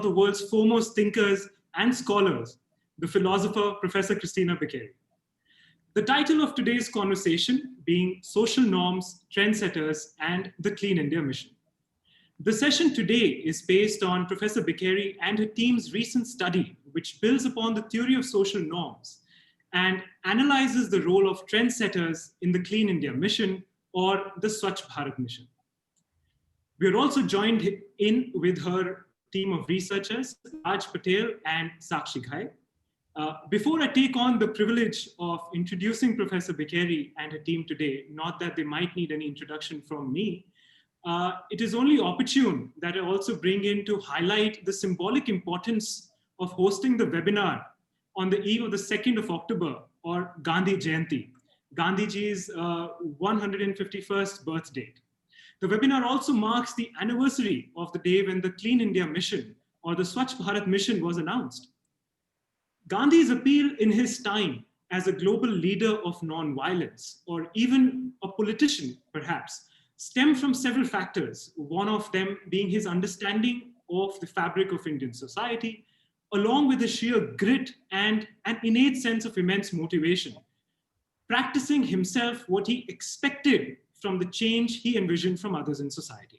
the world's foremost thinkers and scholars, the philosopher, Professor Christina Beccari. The title of today's conversation being Social Norms, Trendsetters, and the Clean India Mission. The session today is based on Professor Beccari and her team's recent study, which builds upon the theory of social norms and analyzes the role of trendsetters in the Clean India Mission or the Swachh Bharat Mission. We are also joined in with her team of researchers, Raj Patel and Sakshi Ghai. Before I take on the privilege of introducing Professor Beccari and her team today, not that they might need any introduction from me, it is only opportune that I also bring in to highlight the symbolic importance of hosting the webinar on the eve of the 2nd of October, or Gandhi Jayanti, Gandhiji's 151st birth date. The webinar also marks the anniversary of the day when the Clean India Mission, or the Swachh Bharat Mission, was announced. Gandhi's appeal in his time as a global leader of non-violence, or even a politician perhaps, stemmed from several factors, one of them being his understanding of the fabric of Indian society, along with a sheer grit and an innate sense of immense motivation, practicing himself what he expected from the change he envisioned from others in society,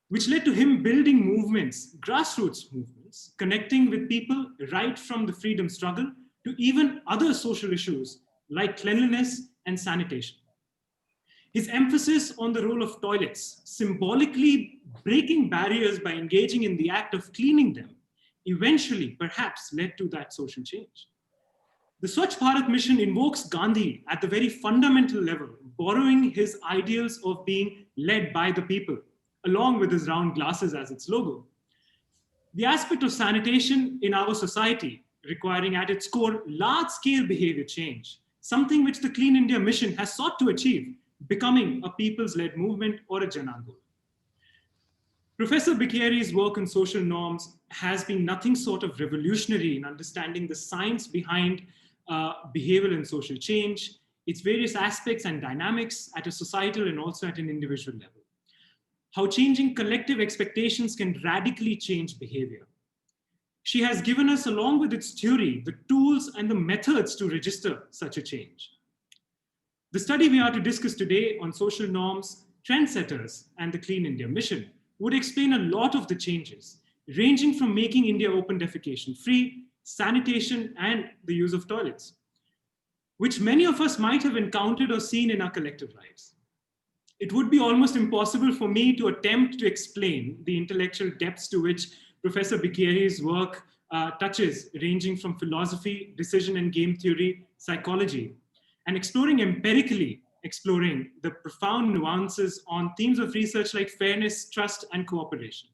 which led to him building movements, grassroots movements, connecting with people right from the freedom struggle to even other social issues like cleanliness and sanitation. His emphasis on the role of toilets, symbolically breaking barriers by engaging in the act of cleaning them, eventually perhaps led to that social change. The Swachh Bharat Mission invokes Gandhi at the very fundamental level, borrowing his ideals of being led by the people, along with his round glasses as its logo. The aspect of sanitation in our society, requiring at its core large-scale behavior change, something which the Clean India Mission has sought to achieve, becoming a people's-led movement or a Jan Andolon. Professor Beccari's work on social norms has been nothing sort of revolutionary in understanding the science behind behavioral and social change, its various aspects and dynamics at a societal and also at an individual level. How changing collective expectations can radically change behavior. She has given us, along with its theory, the tools and the methods to register such a change. The study we are to discuss today on social norms, trendsetters, and the Clean India Mission would explain a lot of the changes, ranging from making India open defecation free, sanitation, and the use of toilets, which many of us might have encountered or seen in our collective lives. It would be almost impossible for me to attempt to explain the intellectual depths to which Professor Beccari's work touches, ranging from philosophy, decision and game theory, psychology, and empirically exploring the profound nuances on themes of research like fairness, trust, and cooperation.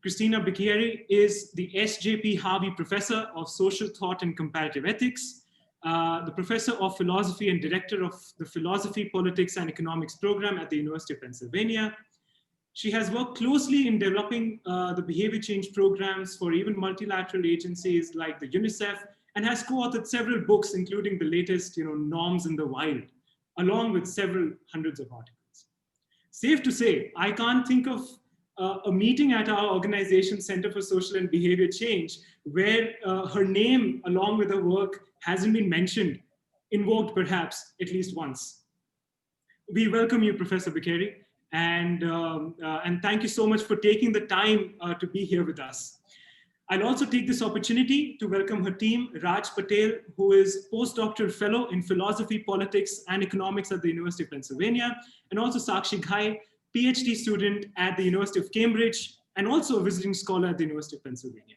Christina Beccari is the SJP Harvey Professor of Social Thought and Comparative Ethics, the Professor of Philosophy and Director of the Philosophy, Politics, and Economics program at the University of Pennsylvania. She has worked closely in developing the behavior change programs for even multilateral agencies like the UNICEF, and has co-authored several books, including the latest, Norms in the Wild, along with several hundreds of articles. Safe to say, I can't think of a meeting at our organization, Center for Social and Behavior Change, where her name, along with her work, hasn't been mentioned, invoked perhaps at least once. We welcome you, Professor Beccari, and thank you so much for taking the time to be here with us. I'll also take this opportunity to welcome her team, Raj Patel, who is postdoctoral fellow in philosophy, politics, and economics at the University of Pennsylvania, and also Sakshi Ghai, PhD student at the University of Cambridge, and also a visiting scholar at the University of Pennsylvania.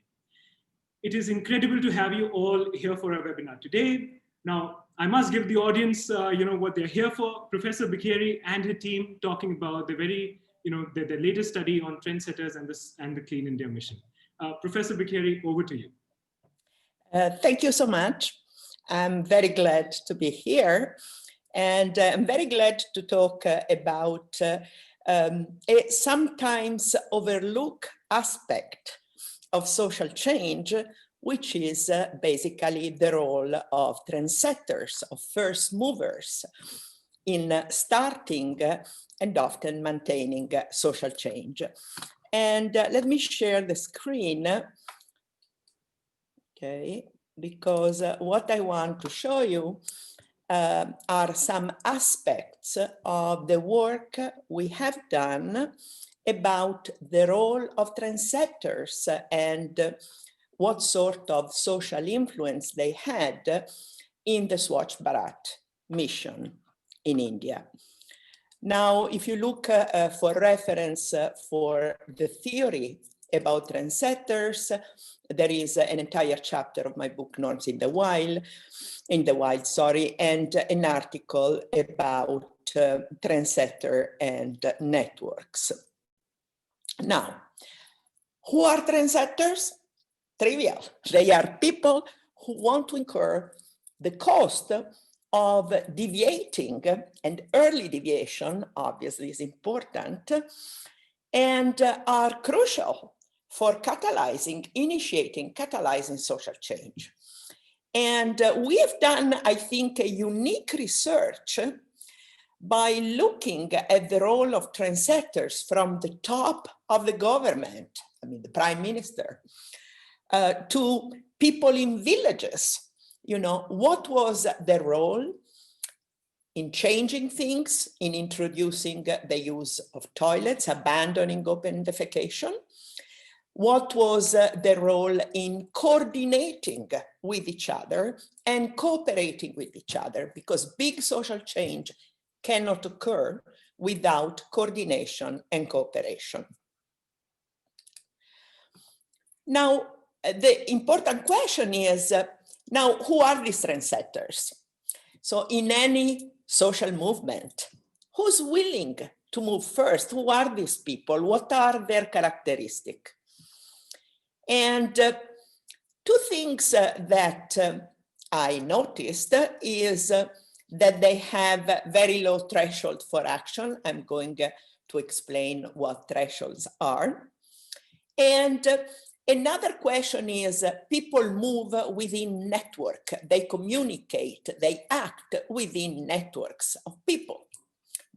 It is incredible to have you all here for our webinar today. Now, I must give the audience, what they're here for. Professor Beccari and her team talking about the very, the latest study on trendsetters and the Clean India Mission. Professor Beccari, over to you. Thank you so much. I'm very glad to be here. And I'm very glad to talk about a sometimes overlooked aspect of social change, which is basically the role of trendsetters, of first movers in starting and often maintaining social change. And let me share the screen, okay, because what I want to show you are some aspects of the work we have done about the role of trendsetters and what sort of social influence they had in the Swachh Bharat mission in India. Now, if you look for reference for the theory about trendsetters, there is an entire chapter of my book, Norms in the Wild, and an article about trendsetter and networks. Now, who are trendsetters? Trivial. They are people who want to incur the cost of deviating, and early deviation obviously is important, and are crucial for catalyzing social change. And we have done, I think, a unique research by looking at the role of trendsetters from the top of the government, I mean the prime minister, to people in villages. You know, what was their role in changing things, in introducing the use of toilets, abandoning open defecation? What was their role in coordinating with each other and cooperating with each other? Because big social change cannot occur without coordination and cooperation. Now, the important question is, now, who are these trendsetters? So in any social movement, who's willing to move first? Who are these people? What are their characteristics? And two things that I noticed is that they have very low threshold for action. I'm going to explain what thresholds are. And another question is people move within network. They communicate, they act within networks of people.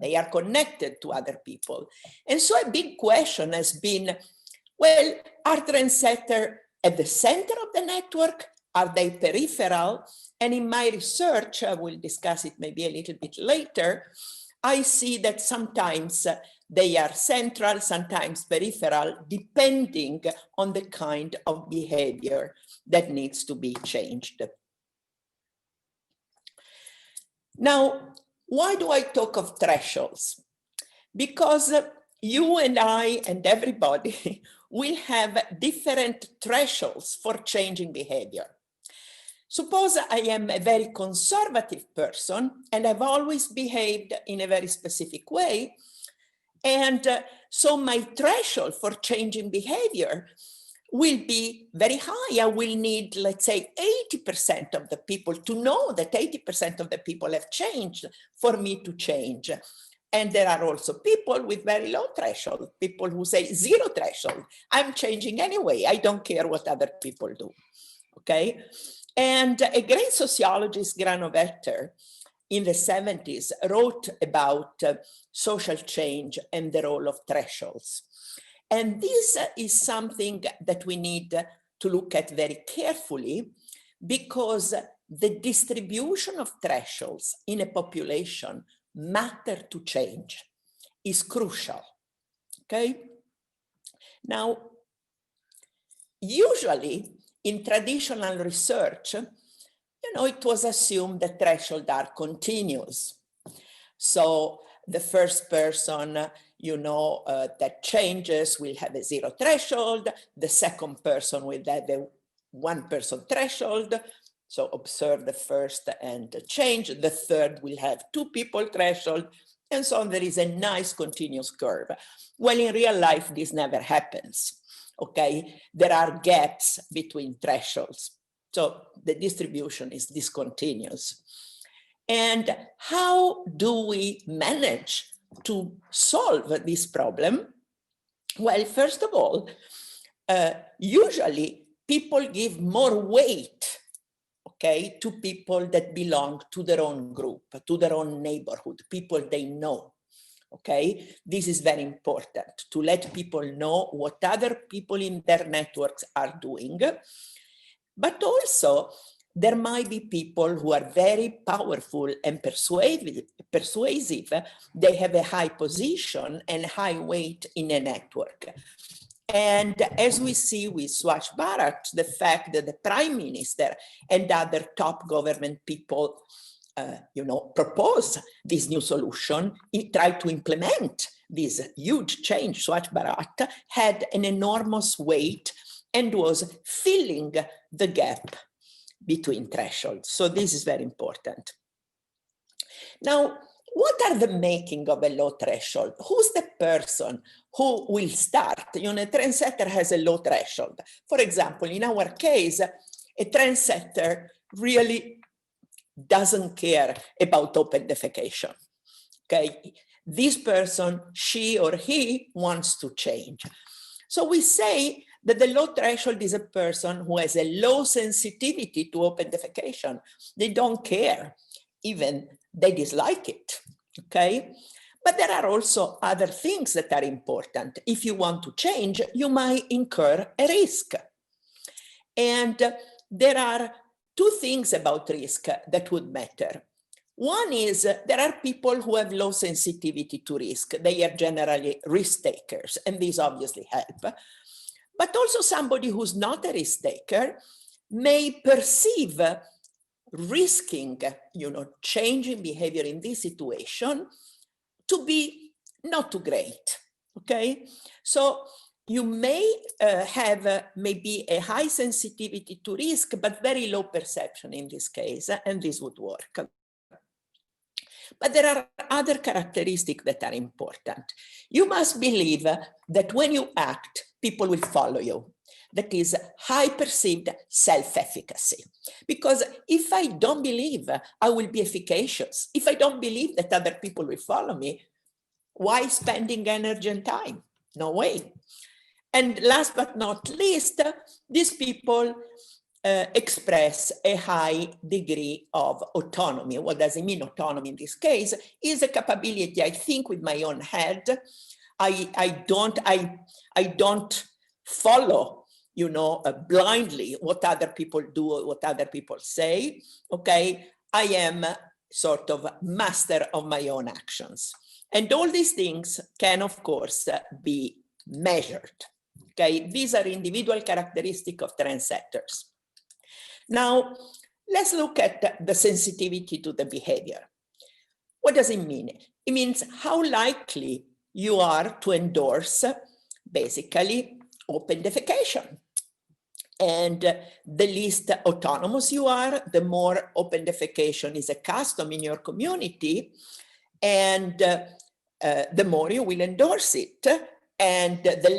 They are connected to other people. And so a big question has been, well, are trendsetters at the center of the network? Are they peripheral? And in my research, I will discuss it maybe a little bit later, I see that sometimes they are central, sometimes peripheral, depending on the kind of behavior that needs to be changed. Now, why do I talk of thresholds? Because you and I and everybody will have different thresholds for changing behavior. Suppose I am a very conservative person and I've always behaved in a very specific way. And so my threshold for changing behavior will be very high. I will need, let's say, 80% of the people to know that 80% of the people have changed for me to change. And there are also people with very low threshold, people who say zero threshold. I'm changing anyway. I don't care what other people do. Okay. And a great sociologist, Granovetter, in the 70s, wrote about social change and the role of thresholds. And this is something that we need to look at very carefully, because the distribution of thresholds in a population matter to change is crucial. Okay. Now, usually in traditional research, you know, it was assumed that thresholds are continuous. So the first person, you know, that changes will have a zero threshold. The second person will have a 1% threshold. So observe the first and change. The third will have 2 people threshold, and so on. There is a nice continuous curve. Well, in real life, this never happens. Okay, there are gaps between thresholds. So the distribution is discontinuous. And how do we manage to solve this problem? Well, first of all, usually people give more weight, okay, to people that belong to their own group, to their own neighborhood, people they know. Okay, this is very important to let people know what other people in their networks are doing. But also, there might be people who are very powerful and persuasive. They have a high position and high weight in a network. And as we see with Swatch Bharat, the fact that the Prime Minister and other top government people propose this new solution, try to implement this huge change. Swatch Bharat had an enormous weight and was filling the gap between thresholds. So this is very important. Now, what are the making of a low threshold? Who's the person who will start? A trendsetter has a low threshold. For example, in our case, a trendsetter really doesn't care about open defecation. Okay, this person, she or he, wants to change. So we say that the low threshold is a person who has a low sensitivity to open defecation. They don't care, even they dislike it. Okay, but there are also other things that are important. If you want to change, you might incur a risk. And there are two things about risk that would matter. One is there are people who have low sensitivity to risk. They are generally risk takers, and these obviously help. But also somebody who's not a risk taker may perceive risking, changing behavior in this situation to be not too great, okay? So you may have maybe a high sensitivity to risk, but very low perception in this case, and this would work. But there are other characteristics that are important. You must believe that when you act, people will follow you. That is high perceived self-efficacy. Because if I don't believe I will be efficacious, if I don't believe that other people will follow me, why spending energy and time? No way. And last but not least, these people express a high degree of autonomy. What does it mean, autonomy in this case? Is a capability I think with my own head. I don't follow, blindly what other people do or what other people say. Okay, I am sort of master of my own actions. And all these things can, of course, be measured. Okay, these are individual characteristics of trendsetters. Now, let's look at the sensitivity to the behavior. What does it mean? It means how likely you are to endorse, basically, open defecation. And the least autonomous you are, the more open defecation is a custom in your community, and the more you will endorse it, and the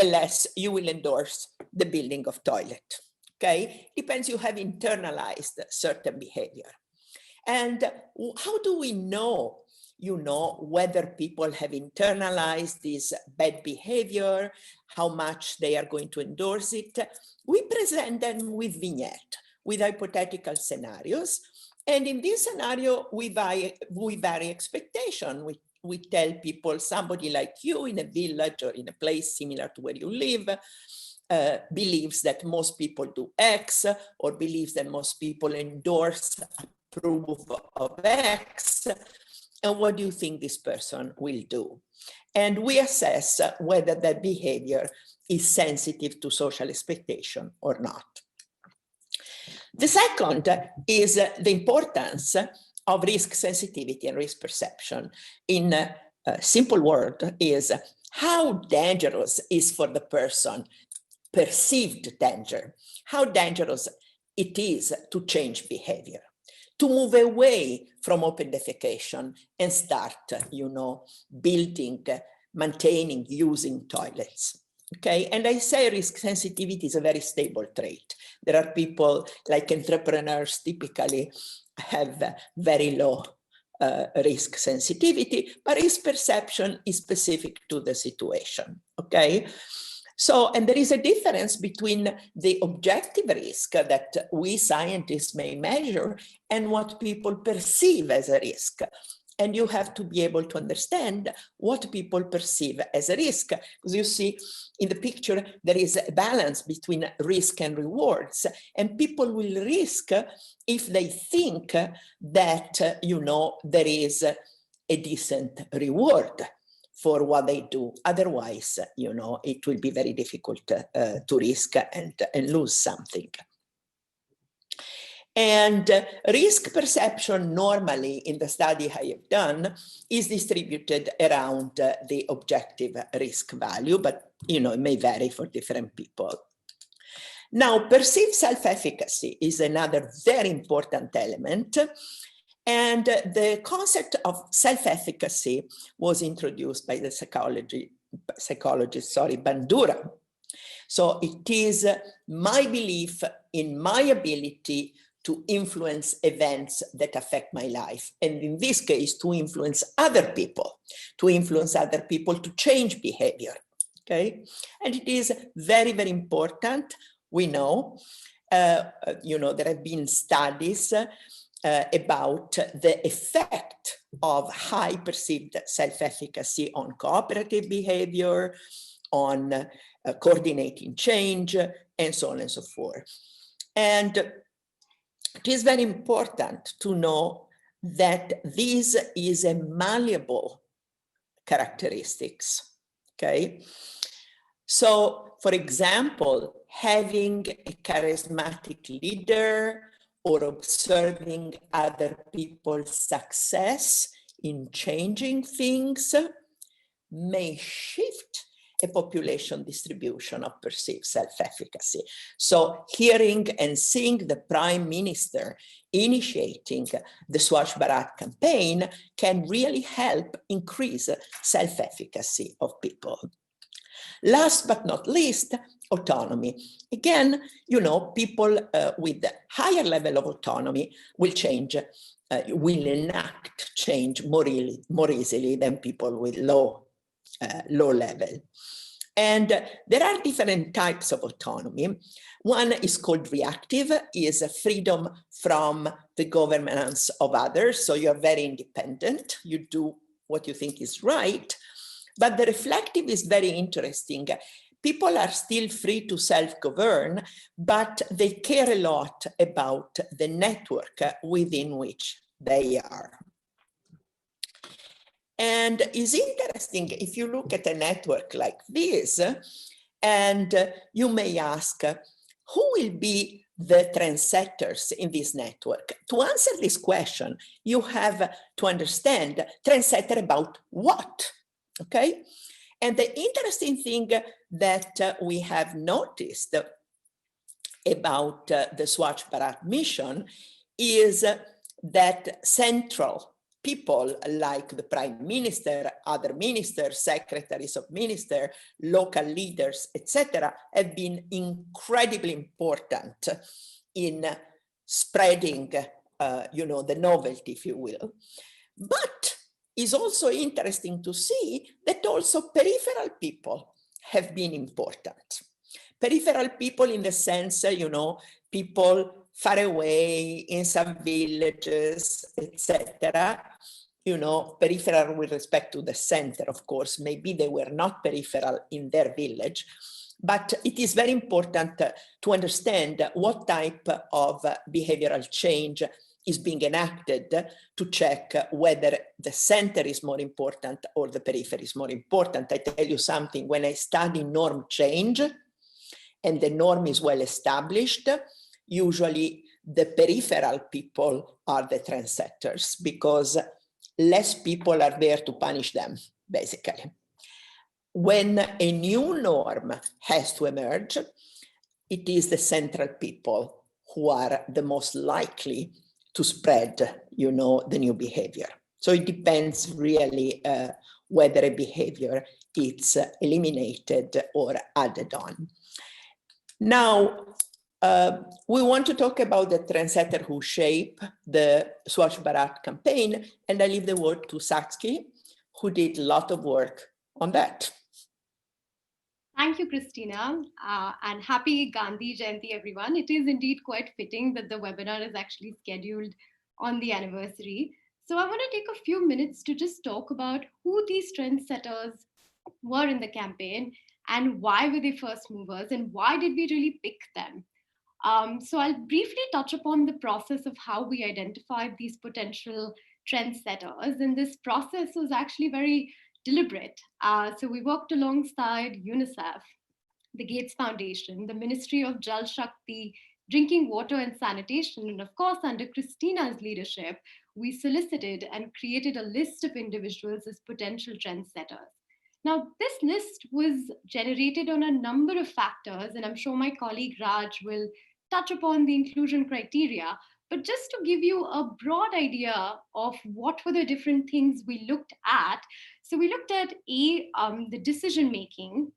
less you will endorse the building of toilet. Okay, depends, you have internalized certain behavior. And how do we know, whether people have internalized this bad behavior, how much they are going to endorse it? We present them with vignette, with hypothetical scenarios. And in this scenario, we vary expectation. We tell people, somebody like you in a village or in a place similar to where you live, believes that most people do X, or believes that most people endorse, approve of X, and what do you think this person will do? And we assess whether that behavior is sensitive to social expectation or not. The second is the importance of risk sensitivity and risk perception. In a simple word, is how dangerous is for the person perceived danger, how dangerous it is to change behavior, to move away from open defecation and start, building, maintaining, using toilets. Okay, and I say risk sensitivity is a very stable trait. There are people like entrepreneurs typically have very low risk sensitivity, but risk perception is specific to the situation. Okay. So, and there is a difference between the objective risk that we scientists may measure and what people perceive as a risk. And you have to be able to understand what people perceive as a risk. Because you see in the picture, there is a balance between risk and rewards. And people will risk if they think that, you know, there is a decent reward for what they do. Otherwise, you know, it will be very difficult to risk and lose something. And risk perception normally in the study I have done is distributed around the objective risk value, but you know, it may vary for different people. Now, perceived self-efficacy is another very important element. And the concept of self-efficacy was introduced by the psychologist, Bandura. So it is my belief in my ability to influence events that affect my life. And in this case, to influence other people, to change behavior, okay? And it is very, very important. We know, you know, there have been studies about the effect of high perceived self-efficacy on cooperative behavior, on coordinating change, and so on and so forth. And it is very important to know that this is a malleable characteristics, okay? So, for example, having a charismatic leader or observing other people's success in changing things may shift a population distribution of perceived self-efficacy. So hearing and seeing the Prime Minister initiating the Swachh Bharat campaign can really help increase self-efficacy of people. Last but not least, autonomy. Again, you know, people with higher level of autonomy will change, will enact change more easily than people with low level. And there are different types of autonomy. One is called reactive, is a freedom from the governance of others. So you're very independent, you do what you think is right. But the reflective is very interesting. People are still free to self-govern, but they care a lot about the network within which they are. And it's interesting if you look at a network like this, and you may ask, who will be the trendsetters in this network? To answer this question, you have to understand trendsetter about what, okay? And the interesting thing that we have noticed about the Swachh Bharat mission is that central people like the Prime Minister, other ministers, secretaries of minister, local leaders, etc., have been incredibly important in spreading, you know, the novelty, if you will. But it's also interesting to see that also peripheral people have been important. Peripheral people in the sense, you know, people far away in some villages, etc. You know, peripheral with respect to the center, of course. Maybe they were not peripheral in their village, but it is very important to understand what type of behavioral change is being enacted to check whether the center is more important or the periphery is more important. I tell you something, when I study norm change and the norm is well established, usually the peripheral people are the trendsetters because less people are there to punish them, basically. When a new norm has to emerge, it is the central people who are the most likely to spread, you know, the new behavior. So it depends really whether a behavior is eliminated or added on. Now, we want to talk about the trendsetter who shape the Swachh Bharat campaign, and I leave the word to Sakshi, who did a lot of work on that. Thank you, Christina, and happy Gandhi Jayanti, everyone. It is indeed quite fitting that the webinar is actually scheduled on the anniversary. So I want to take a few minutes to just talk about who these trendsetters were in the campaign and why were they first movers and why did we really pick them. So I'll briefly touch upon the process of how we identified these potential trendsetters. And this process was actually very deliberate. So we worked alongside UNICEF, the Gates Foundation, the Ministry of Jal Shakti, Drinking Water and Sanitation, and of course, under Christina's leadership, we solicited and created a list of individuals as potential trendsetters. Now, this list was generated on a number of factors, and I'm sure my colleague Raj will touch upon the inclusion criteria. But just to give you a broad idea of what were the different things we looked at, so we looked at the decision-making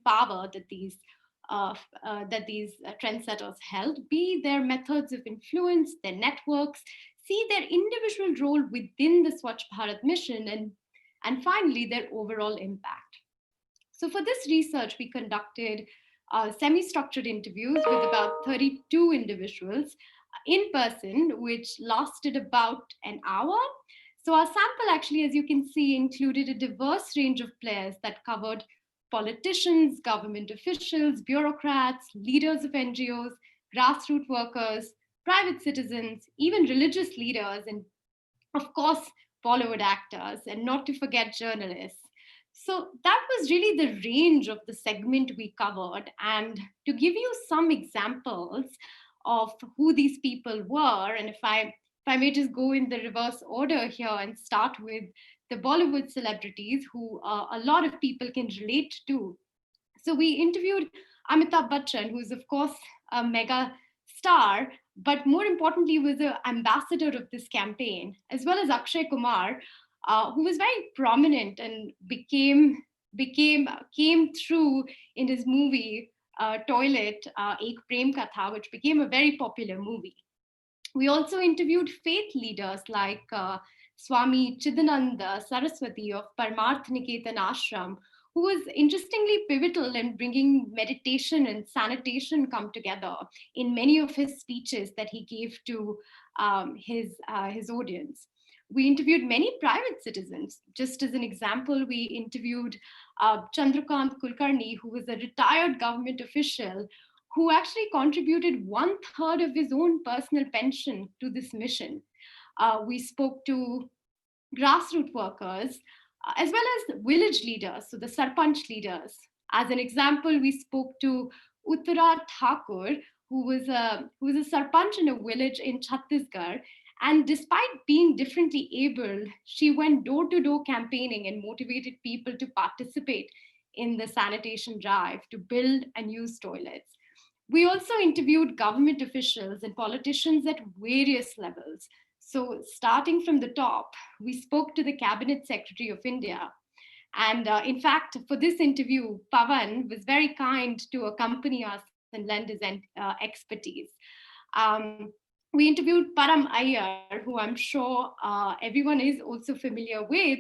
power that these trendsetters held, B, their methods of influence, their networks, C, their individual role within the Swachh Bharat mission, and finally, their overall impact. So for this research, we conducted semi-structured interviews with about 32 individuals in person, which lasted about an hour. So our sample actually, as you can see, included a diverse range of players that covered politicians, government officials, bureaucrats, leaders of NGOs, grassroots workers, private citizens, even religious leaders, and of course, Bollywood actors, and not to forget journalists. So that was really the range of the segment we covered. And to give you some examples of who these people were, and if I may just go in the reverse order here and start with the Bollywood celebrities who a lot of people can relate to. So we interviewed Amitabh Bachchan, who is of course a mega star, but more importantly was an ambassador of this campaign, as well as Akshay Kumar, who was very prominent and came through in his movie Toilet, Ek Prem Katha, which became a very popular movie. We also interviewed faith leaders like Swami Chidananda Saraswati of Parmarth Niketan Ashram, who was interestingly pivotal in bringing meditation and sanitation come together in many of his speeches that he gave to his audience. We interviewed many private citizens. Just as an example, we interviewed Chandrakant Kulkarni, who was a retired government official who actually contributed 1/3 of his own personal pension to this mission. We spoke to grassroots workers, as well as village leaders, so the Sarpanch leaders. As an example, we spoke to Uttara Thakur, who was a Sarpanch in a village in Chhattisgarh. And despite being differently abled, she went door to door campaigning and motivated people to participate in the sanitation drive to build and use toilets. We also interviewed government officials and politicians at various levels. So starting from the top, we spoke to the Cabinet Secretary of India. And in fact, for this interview, Pavan was very kind to accompany us and lend his expertise. We interviewed Param Iyer, who I'm sure everyone is also familiar with,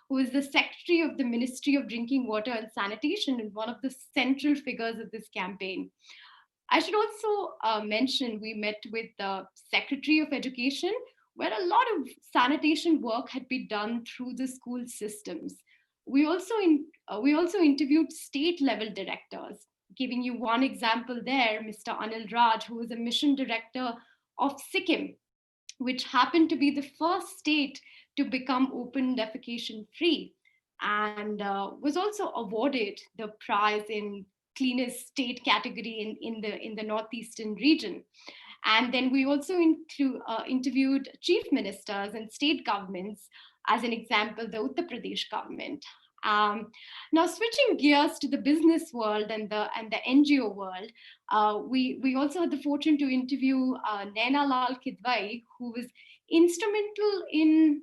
who is the Secretary of the Ministry of Drinking Water and Sanitation and one of the central figures of this campaign. I should also mention we met with the Secretary of Education, where a lot of sanitation work had been done through the school systems. We also interviewed state level directors. Giving you one example there, Mr. Anil Raj, who was a mission director of Sikkim, which happened to be the first state to become open defecation free, and was also awarded the prize in cleanest state category in the northeastern region. And then we also interviewed chief ministers and state governments, as an example, the Uttar Pradesh government. Now, switching gears to the business world and the NGO world, we also had the fortune to interview Naina Lal Kidwai, who was instrumental in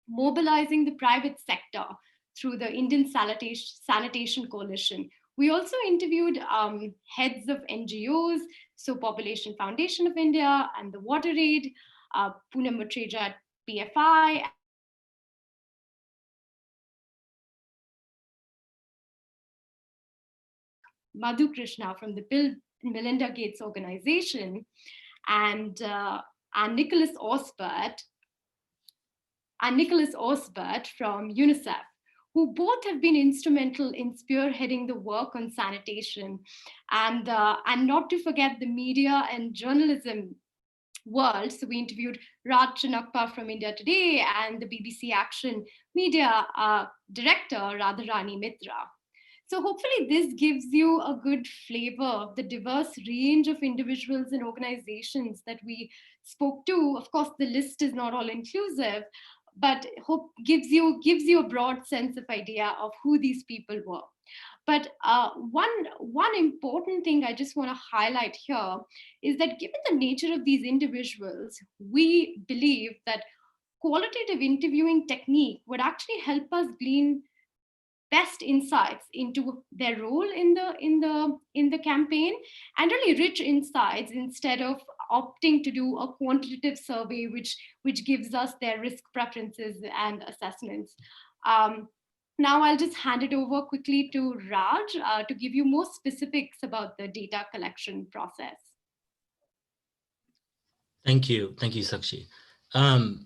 mobilizing the private sector through the Indian Sanitation Coalition. We also interviewed heads of NGOs, so Population Foundation of India and the Water Aid, Poonam Mutreja at PFI, Madhu Krishna from the Bill and Melinda Gates organization, and Nicholas Osbert, and Nicholas Osbert from UNICEF, who both have been instrumental in spearheading the work on sanitation. And not to forget the media and journalism world. So we interviewed Raj Patel from India Today and the BBC Action Media director, Radharani Mitra. So hopefully this gives you a good flavor of the diverse range of individuals and organizations that we spoke to. Of course, the list is not all inclusive, but hope gives you a broad sense of idea of who these people were. But one important thing I just want to highlight here is that given the nature of these individuals, we believe that qualitative interviewing technique would actually help us glean best insights into their role in the campaign, and really rich insights, instead of opting to do a quantitative survey which gives us their risk preferences and assessments. Now I'll just hand it over quickly to Raj to give you more specifics about the data collection process. Thank you, Sakshi.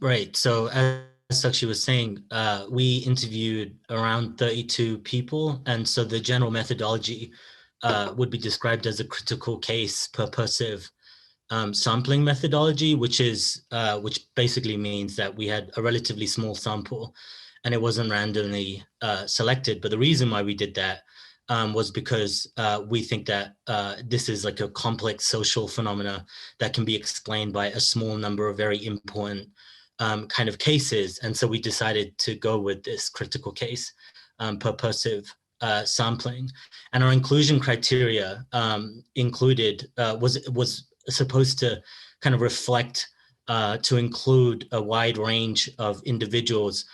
Right, so as Sakshi was saying, we interviewed around 32 people, and so the general methodology would be described as a critical case purposive sampling methodology, which basically means that we had a relatively small sample and it wasn't randomly selected. But the reason why we did that was because we think that this is like a complex social phenomena that can be explained by a small number of very important kind of cases. And so we decided to go with this critical case purposive sampling. And our inclusion criteria was supposed to kind of reflect to include a wide range of individuals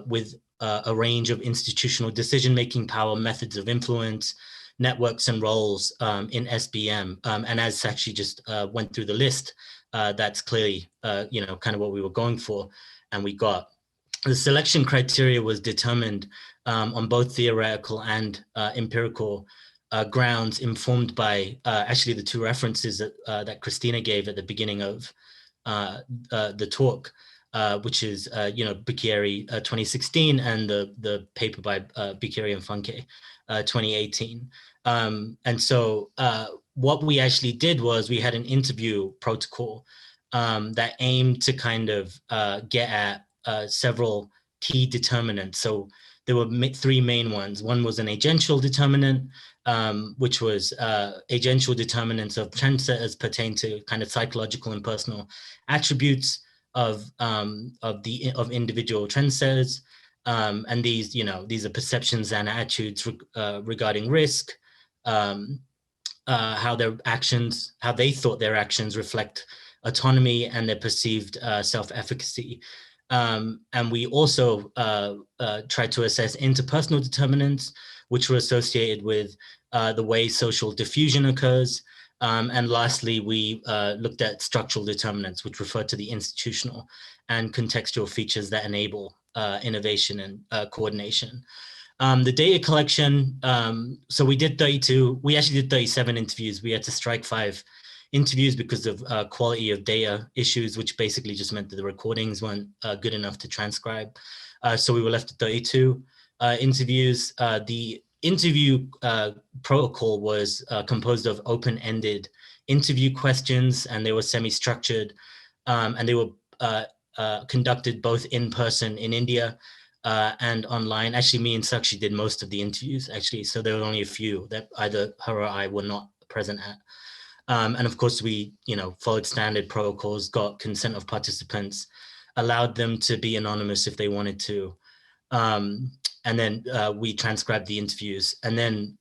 with a range of institutional decision-making power, methods of influence, networks and roles in SBM. And as Sakshi just went through the list, that's clearly, kind of what we were going for, and we got. The selection criteria was determined on both theoretical and empirical grounds, informed by actually the two references that Christina gave at the beginning of the talk, which is Bicchieri 2016 and the paper by Bicchieri and Funke 2018. And so what we actually did was we had an interview protocol that aimed to kind of get at several key determinants. So there were three main ones. One was an agential determinant, which was agential determinants of trendsetters pertain to kind of psychological and personal attributes of individual trendsetters. And these are perceptions and attitudes regarding risk, how they thought their actions reflect autonomy and their perceived self-efficacy. And we also tried to assess interpersonal determinants, which were associated with the way social diffusion occurs. And lastly, we looked at structural determinants, which refer to the institutional and contextual features that enable innovation and coordination. The data collection, so we actually did 37 interviews. We had to strike 5 interviews because of quality of data issues, which basically just meant that the recordings weren't good enough to transcribe. So we were left with 32 interviews. The interview protocol was composed of open-ended interview questions, and they were semi-structured, and they were conducted both in person in India and online. Actually, me and Sakshi did most of the interviews, actually, so there were only a few that either her or I were not present at. And of course, we followed standard protocols, got consent of participants, allowed them to be anonymous if they wanted to. And then we transcribed the interviews, and then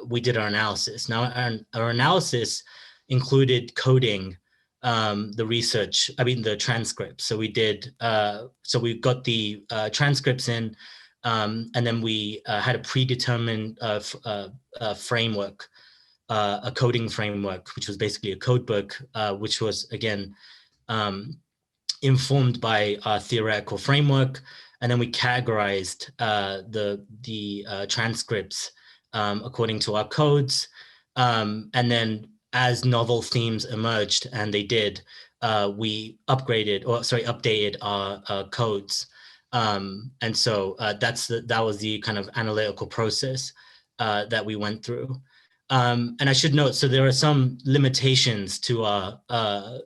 we did our analysis. Now, our analysis included coding the transcripts. So we did, so we got the transcripts in, and then we had a predetermined framework, a coding framework, which was basically a code book, which was, again, informed by our theoretical framework. And then we categorized the transcripts according to our codes. And then as novel themes emerged, and they did, we updated our codes. And so that was the kind of analytical process that we went through. And I should note, so there are some limitations to our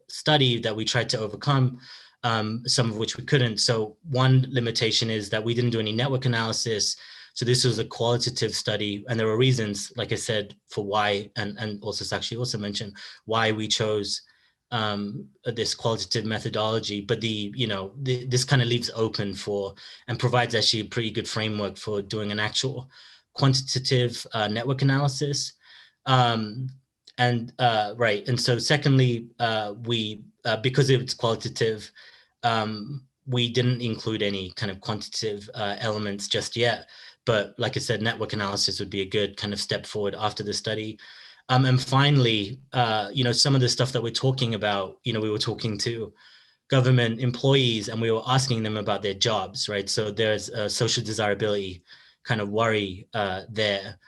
study that we tried to overcome, some of which we couldn't. So one limitation is that we didn't do any network analysis. So this was a qualitative study, and there were reasons, like I said, for why, and also Sakshi also mentioned why we chose this qualitative methodology. But this kind of leaves open for and provides actually a pretty good framework for doing an actual quantitative network analysis. And so secondly, we because it's qualitative, we didn't include any kind of quantitative elements just yet. But like I said, network analysis would be a good kind of step forward after the study. And finally, some of the stuff that we're talking about, we were talking to government employees and we were asking them about their jobs, right? So there's a social desirability kind of worry there.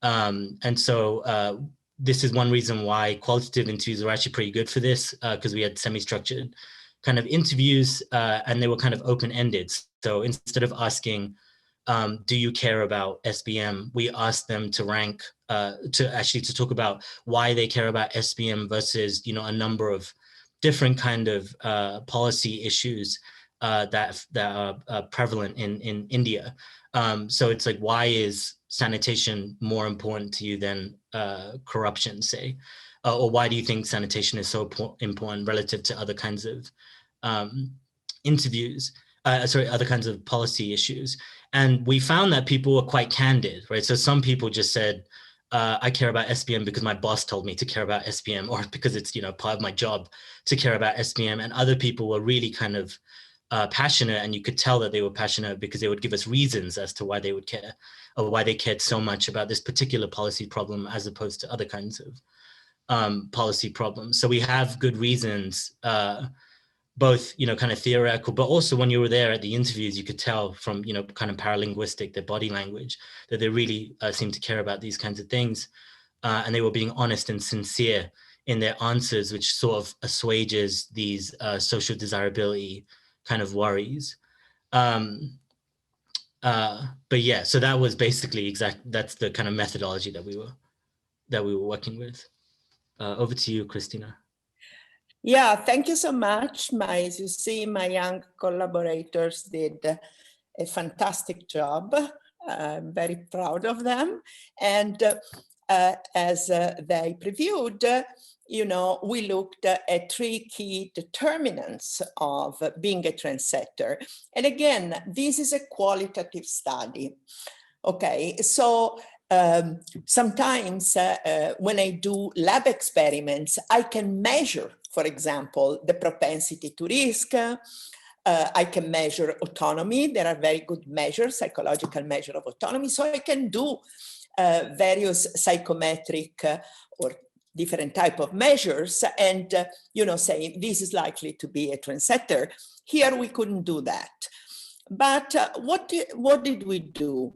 And so this is one reason why qualitative interviews are actually pretty good for this, because we had semi-structured kind of interviews and they were kind of open-ended. So instead of asking, do you care about SBM? We asked them to rank, to talk about why they care about SBM versus, a number of different kind of policy issues that are prevalent in India. So it's like, why is sanitation more important to you than corruption, say? Or why do you think sanitation is so important relative to other kinds of other kinds of policy issues? And we found that people were quite candid, right? So some people just said, I care about SBM because my boss told me to care about SBM, or because it's, part of my job to care about SBM. And other people were really kind of passionate, and you could tell that they were passionate because they would give us reasons as to why they would care, or why they cared so much about this particular policy problem as opposed to other kinds of policy problems. So we have good reasons, both, kind of theoretical, but also when you were there at the interviews, you could tell from, kind of paralinguistic, their body language, that they really seem to care about these kinds of things. And they were being honest and sincere in their answers, which sort of assuages these social desirability kind of worries. But yeah, so that was basically that's the kind of methodology that we were working with. Over to you, Christina. Yeah, thank you so much. As you see, my young collaborators did a fantastic job. I'm very proud of them. And as they previewed, we looked at 3 key determinants of being a trendsetter. And again, this is a qualitative study. Okay, so sometimes when I do lab experiments, I can measure, for example, the propensity to risk. I can measure autonomy. There are very good measures, psychological measure of autonomy. So I can do various psychometric or different type of measures and, say this is likely to be a trendsetter. Here we couldn't do that. But what did we do?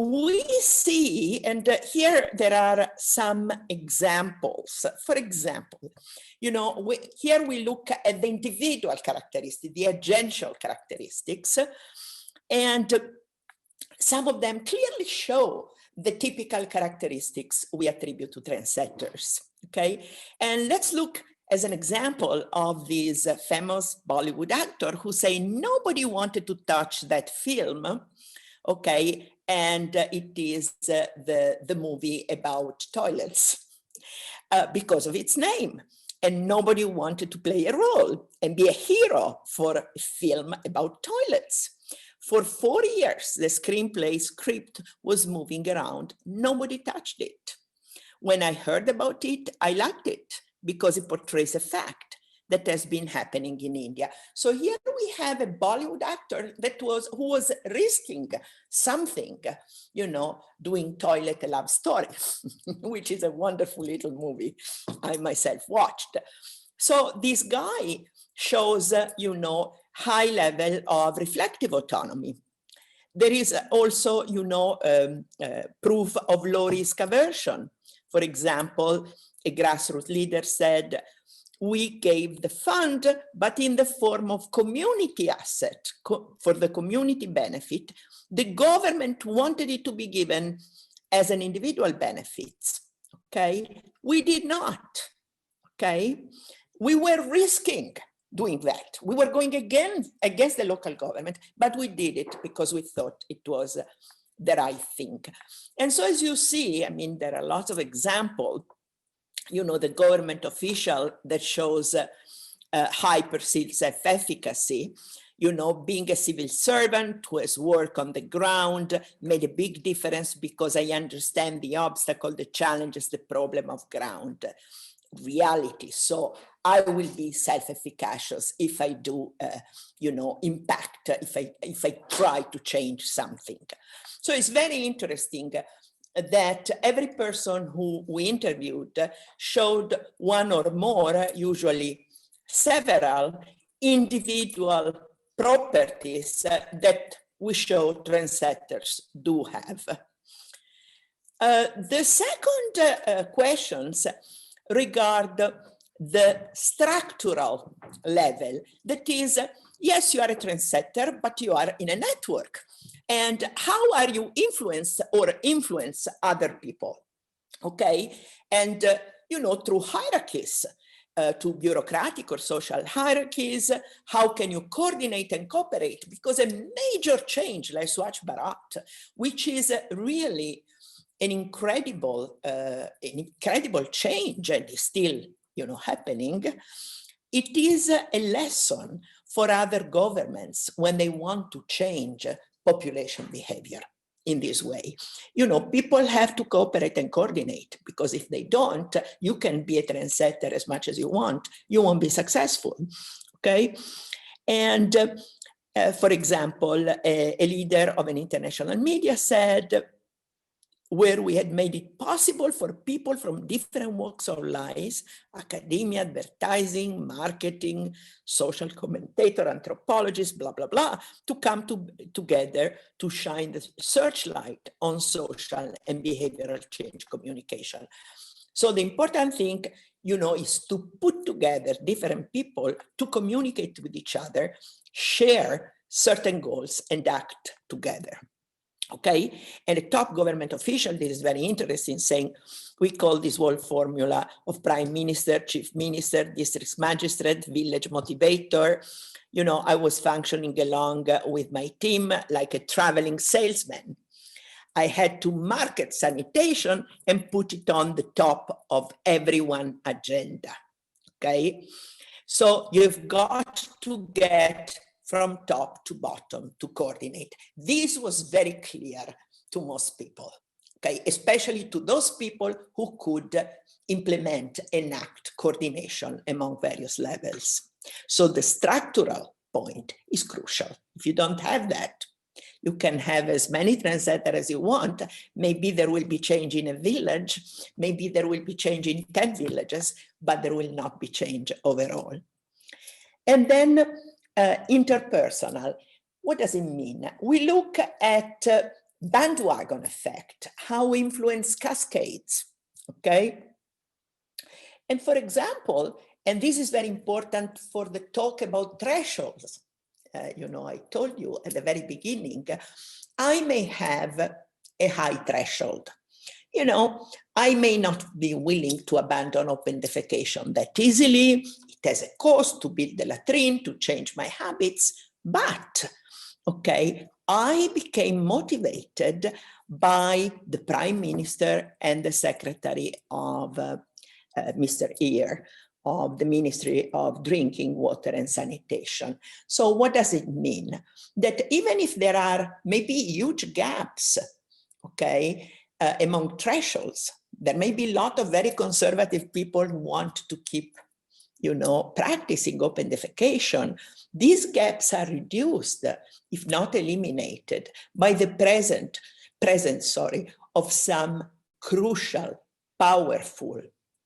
We see, and here there are some examples. For example, here we look at the individual characteristics, the agential characteristics, and some of them clearly show the typical characteristics we attribute to trendsetters, okay? And let's look as an example of this famous Bollywood actor who say nobody wanted to touch that film, okay? And it is the movie about toilets because of its name. And nobody wanted to play a role and be a hero for a film about toilets. For 4 years, the screenplay script was moving around. Nobody touched it. When I heard about it, I liked it because it portrays a fact that has been happening in India. So here we have a Bollywood actor who was risking something, doing Toilet, a Love Story, which is a wonderful little movie I myself watched. So this guy shows, high level of reflective autonomy. There is also, proof of low risk aversion. For example, a grassroots leader said, we gave the fund, but in the form of community asset for the community benefit. The government wanted it to be given as an individual benefits, okay? We did not, okay? We were risking doing that. We were going against the local government, but we did it because we thought it was the right thing. And so as you see, I mean, there are lots of examples, you know, the government official that shows high perceived self-efficacy, you know, being a civil servant who has worked on the ground made a big difference because I understand the obstacle, the challenges, the problem of ground reality. So I will be self-efficacious if I do, you know, impact, if I try to change something. So it's very interesting that every person who we interviewed showed one or more, usually several, individual properties that we show trendsetters do have. The second questions regard the structural level. That is, yes, you are a trendsetter, but you are in a network. And how are you influence other people? Okay, and you know, through hierarchies, to bureaucratic or social hierarchies, how can you coordinate and cooperate? Because a major change like Swachh Bharat, which is really an incredible change, and is still, you know, happening. It is a lesson for other governments when they want to change population behavior in this way. You know, people have to cooperate and coordinate, because if they don't, you can be a trendsetter as much as you want, you won't be successful, okay? And for example, a leader of an international media said, where we had made it possible for people from different walks of life, academia, advertising, marketing, social commentator, anthropologists, blah, blah, blah, to come together to shine the searchlight on social and behavioral change communication. So the important thing, you know, is to put together different people to communicate with each other, share certain goals, and act together. Okay, and a top government official, this is very interesting, saying, we call this whole formula of prime minister, chief minister, district magistrate, village motivator. You know, I was functioning along with my team like a traveling salesman. I had to market sanitation and put it on the top of everyone's agenda. Okay, so you've got to get from top to bottom to coordinate. This was very clear to most people, okay, especially to those people who could implement, enact coordination among various levels. So the structural point is crucial. If you don't have that, you can have as many trendsetters as you want. Maybe there will be change in a village, maybe there will be change in 10 villages, but there will not be change overall. And then interpersonal, what does it mean? We look at bandwagon effect, how influence cascades, okay? And for example, and this is very important for the talk about thresholds, you know, I told you at the very beginning, I may have a high threshold. You know, I may not be willing to abandon open defecation that easily. It has a cost to build the latrine, to change my habits, but, okay, I became motivated by the Prime Minister and the Secretary of Mr. Ear of the Ministry of Drinking Water and Sanitation. So what does it mean? That even if there are maybe huge gaps, okay, among thresholds, there may be a lot of very conservative people who want to keep, you know, practicing open defecation. These gaps are reduced, if not eliminated, by the presence of some crucial, powerful,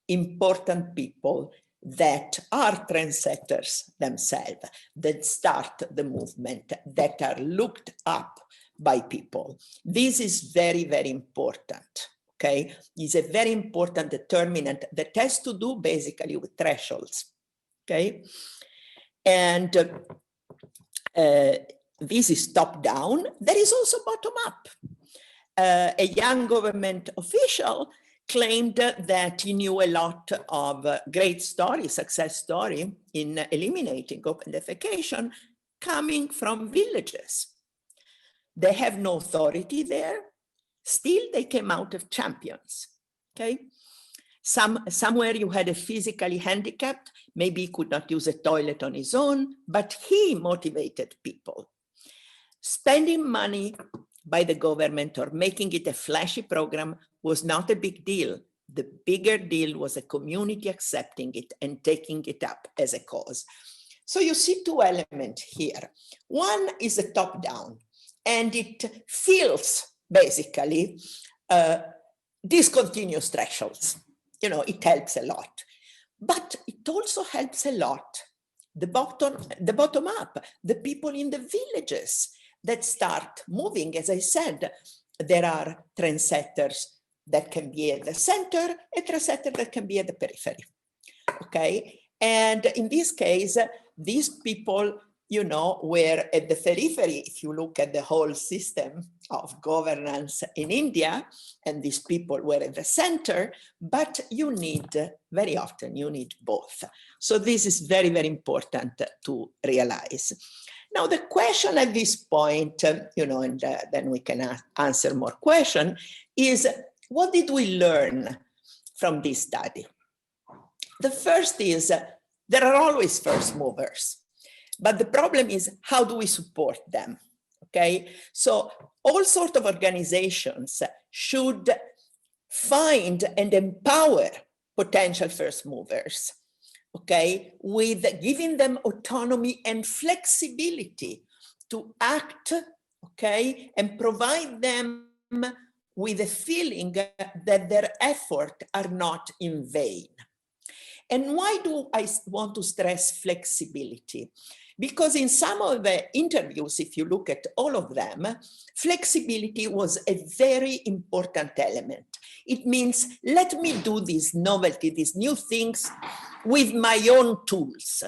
important people that are trendsetters themselves, that start the movement, that are looked up by people. This is very, very important, okay? It's a very important determinant that has to do basically with thresholds, okay? And this is top down. There is also bottom up. A young government official claimed that he knew a lot of great stories, success story in eliminating open defecation coming from villages. They have no authority there. Still, they came out of champions, okay? Somewhere you had a physically handicapped, maybe he could not use a toilet on his own, but he motivated people. Spending money by the government or making it a flashy program was not a big deal. The bigger deal was a community accepting it and taking it up as a cause. So you see two elements here. One is a top-down, and it fills basically discontinuous thresholds. You know, it helps a lot, but it also helps a lot the bottom up, the people in the villages that start moving. As I said, there are trendsetters that can be at the center, a trendsetter that can be at the periphery, okay? And in this case, these people, you know, were at the periphery. If you look at the whole system of governance in India, and these people were at the center, but you need, very often you need both. So this is very, very important to realize. Now, the question at this point, you know, and then we can answer more questions, is what did we learn from this study? The first is there are always first movers, but the problem is how do we support them? Okay, so all sorts of organizations should find and empower potential first movers, okay, with giving them autonomy and flexibility to act, okay, and provide them with a feeling that their efforts are not in vain. And why do I want to stress flexibility? Because in some of the interviews, if you look at all of them, flexibility was a very important element. It means, let me do this novelty, these new things with my own tools,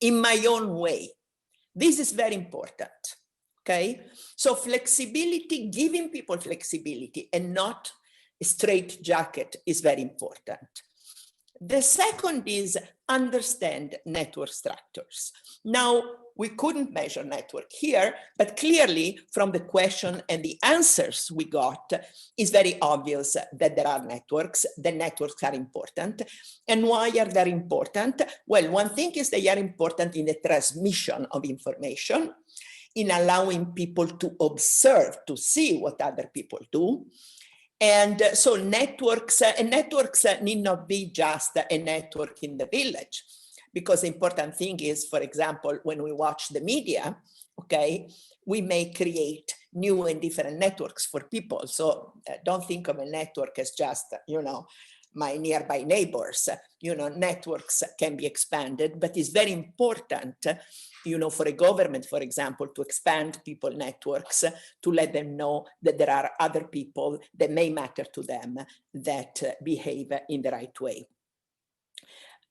in my own way. This is very important, okay? So flexibility, giving people flexibility and not a straight jacket is very important. The second is understand network structures. Now, we couldn't measure network here, but clearly from the question and the answers we got, it's very obvious that there are networks. The networks are important. And why are they important? Well, one thing is they are important in the transmission of information, in allowing people to observe, to see what other people do. And so networks need not be just a network in the village, because the important thing is, for example, when we watch the media, okay, we may create new and different networks for people. So don't think of a network as just, you know, my nearby neighbors. You know, networks can be expanded, but it's very important, you know, for a government, for example, to expand people networks, to let them know that there are other people that may matter to them that behave in the right way.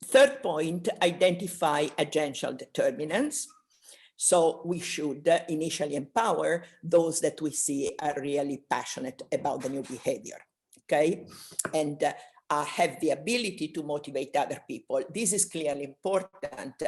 Third point, identify agential determinants. So we should initially empower those that we see are really passionate about the new behavior, okay? And have the ability to motivate other people. This is clearly important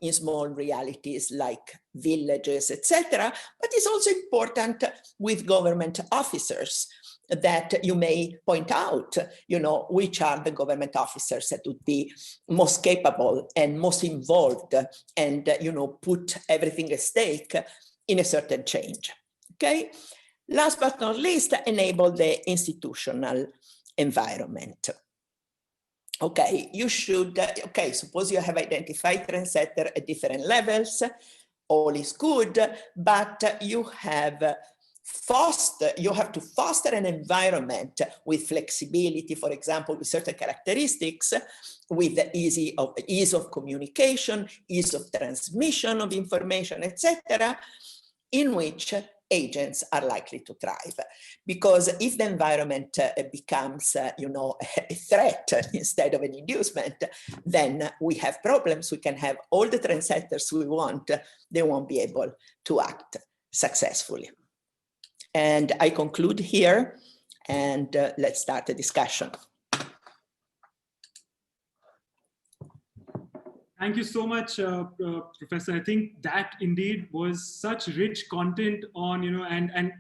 in small realities like villages, etc. But it's also important with government officers that you may point out, you know, which are the government officers that would be most capable and most involved and, you know, put everything at stake in a certain change, okay? Last but not least, enable the institutional environment. Okay, you should, okay, suppose you have identified trendsetter at different levels, all is good, but you have to foster an environment with flexibility, for example, with certain characteristics, with ease of communication, ease of transmission of information, etc., in which agents are likely to thrive. Because if the environment becomes, you know, a threat instead of an inducement, then we have problems. We can have all the trendsetters we want. They won't be able to act successfully. And I conclude here, and let's start the discussion. Thank you so much, Professor. I think that indeed was such rich content on, you know, and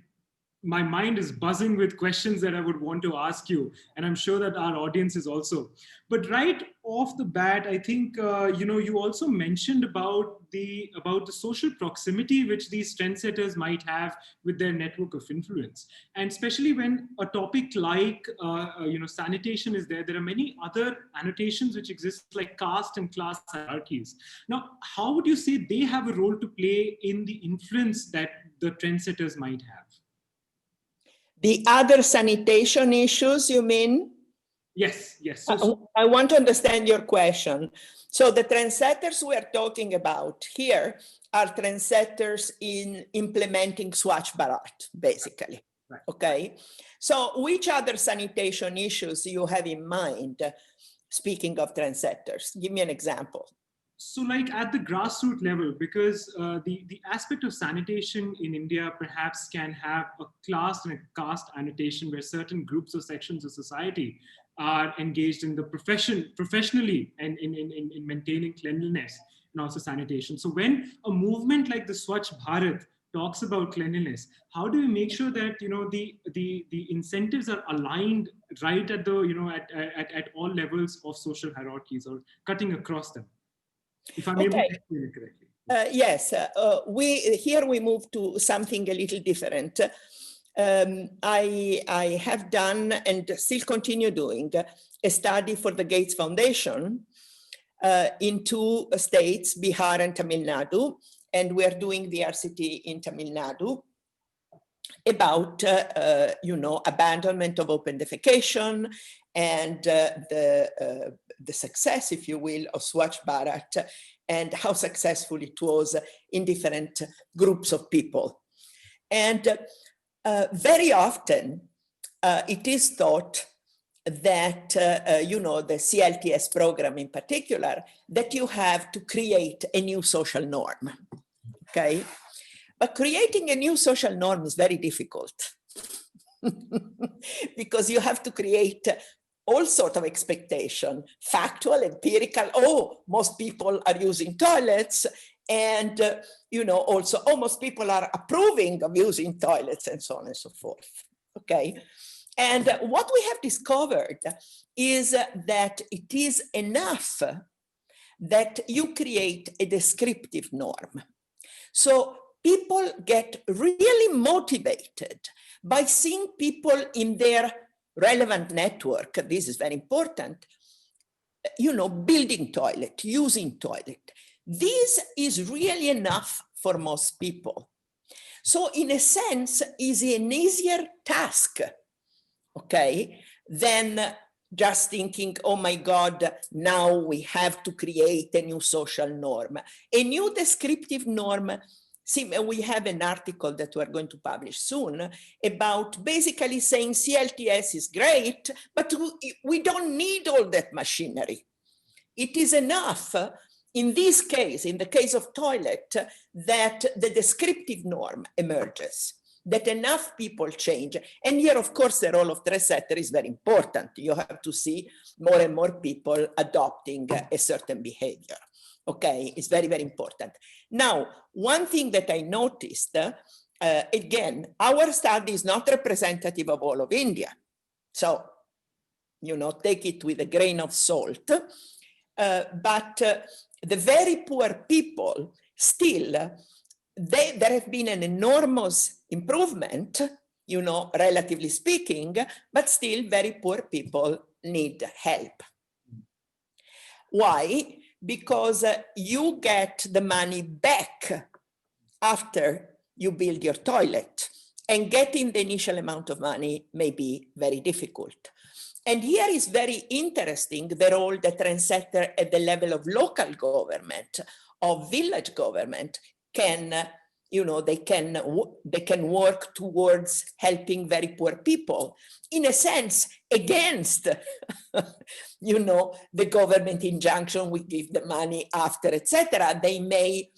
my mind is buzzing with questions that I would want to ask you, and I'm sure that our audience is also. But right off the bat, I think you know, you also mentioned about the social proximity which these trendsetters might have with their network of influence, and especially when a topic like you know, sanitation is there. There are many other annotations which exist, like caste and class hierarchies. Now, how would you say they have a role to play in the influence that the trendsetters might have? The other sanitation issues, you mean? Yes, yes. I want to understand your question. So the trendsetters we are talking about here are trendsetters in implementing Swachh Bharat, basically. Right. Okay. So which other sanitation issues you have in mind, speaking of trendsetters? Give me an example. So like at the grassroots level, because the aspect of sanitation in India perhaps can have a class and a caste annotation where certain groups or sections of society are engaged in the professionally and in maintaining cleanliness and also sanitation. So when a movement like the Swachh Bharat talks about cleanliness, how do we make sure that, you know, the incentives are aligned right at the, you know, at all levels of social hierarchies or cutting across them? If I'm able to explain it correctly. Yes, here we move to something a little different. I have done and still continue doing a study for the Gates Foundation in two states, Bihar and Tamil Nadu, and we are doing the RCT in Tamil Nadu about, you know, abandonment of open defecation and the success, if you will, of Swachh Bharat and how successful it was in different groups of people. And very often it is thought that, you know, the CLTS program in particular, that you have to create a new social norm, okay? But creating a new social norm is very difficult because you have to create all sorts of expectation, factual, empirical. Oh, most people are using toilets, and you know, also, oh, most people are approving of using toilets, and so on and so forth. Okay, and what we have discovered is that it is enough that you create a descriptive norm. So people get really motivated by seeing people in their relevant network. This is very important. You know, building toilet, using toilet. This is really enough for most people. So in a sense, is an easier task, okay, than just thinking, oh my God, now we have to create a new social norm. A new descriptive norm. See, we have an article that we're going to publish soon about basically saying CLTS is great, but we don't need all that machinery. It is enough in this case, in the case of toilet, that the descriptive norm emerges, that enough people change. And here, of course, the role of Trendsetter is very important. You have to see more and more people adopting a certain behavior. Okay, it's very, very important. Now, one thing that I noticed, again, our study is not representative of all of India. So, you know, take it with a grain of salt. But the very poor people still, there have been an enormous improvement, you know, relatively speaking, but still very poor people need help. Why? Because you get the money back after you build your toilet, and getting the initial amount of money may be very difficult. And here is very interesting the role that Trendsetter at the level of local government, of village government, can you know, they can work towards helping very poor people, in a sense, against, you know, the government injunction, we give the money after, etc. They may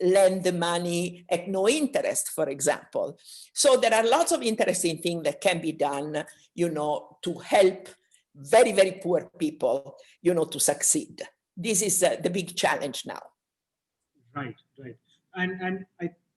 lend the money at no interest, for example. So there are lots of interesting things that can be done, you know, to help very, very poor people, you know, to succeed. This is the big challenge now. Right, right. And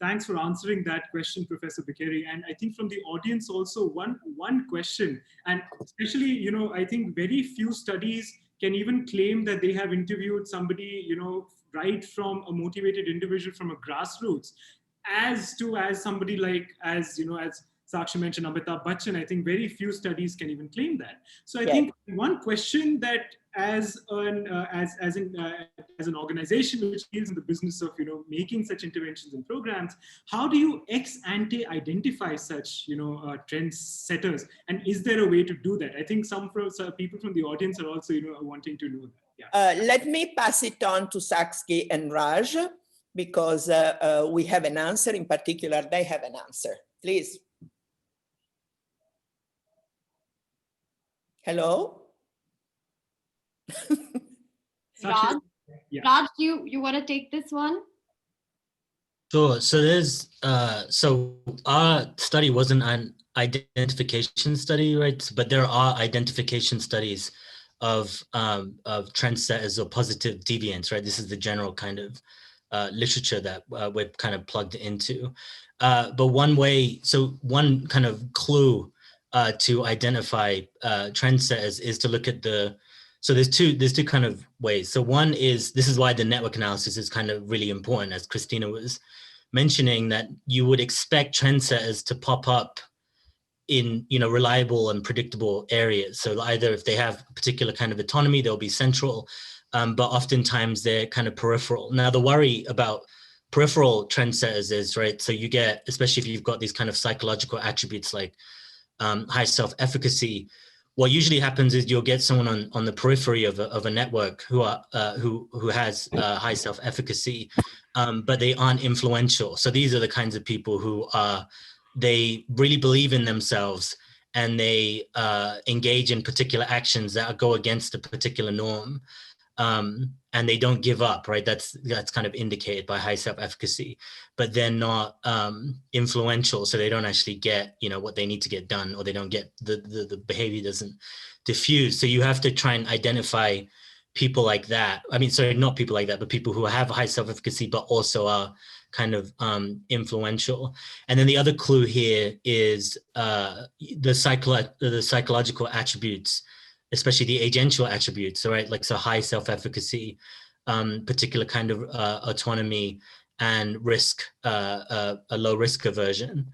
thanks for answering that question, Professor Beccari. And I think from the audience also, one question, and especially, you know, I think very few studies can even claim that they have interviewed somebody, you know, right from a motivated individual from a grassroots, as somebody like, as, you know, as Sakshi mentioned, Amitabh Bachchan. I think very few studies can even claim that. So I think one question that as an organization which deals in the business of, you know, making such interventions and programs, how do you ex ante identify such, you know, trend setters, and is there a way to do that? I think some people from the audience are also, you know, wanting to know that. Yeah. Let me pass it on to Sakshi and Raj, because we have an answer. In particular, they have an answer. Please. Hello? Raj, yeah. Raj, you want to take this one? Sure. So there's so our study wasn't an identification study, right? But there are identification studies of trendsetters or positive deviants, right? This is the general kind of literature that we're kind of plugged into. But one kind of clue to identify trendsetters is to look at so there's two kind of ways. So one is, this is why the network analysis is kind of really important, as Christina was mentioning, that you would expect trendsetters to pop up in, you know, reliable and predictable areas. So either if they have a particular kind of autonomy, they'll be central, but oftentimes they're kind of peripheral. Now, the worry about peripheral trendsetters is, right, so you get, especially if you've got these kind of psychological attributes like high self-efficacy, what usually happens is you'll get someone on the periphery of a network who has high self-efficacy, but they aren't influential. So these are the kinds of people who they really believe in themselves, and they engage in particular actions that go against a particular norm, and they don't give up, right? That's kind of indicated by high self-efficacy, but they're not influential, so they don't actually get, you know, what they need to get done, or they don't get the behavior doesn't diffuse. So you have to try and identify people like that. I mean, sorry, not people like that, but people who have high self-efficacy but also are kind of influential. And then the other clue here is the psychological attributes, especially the agential attributes, right? Like, so high self-efficacy, particular kind of autonomy, and risk, a low risk aversion.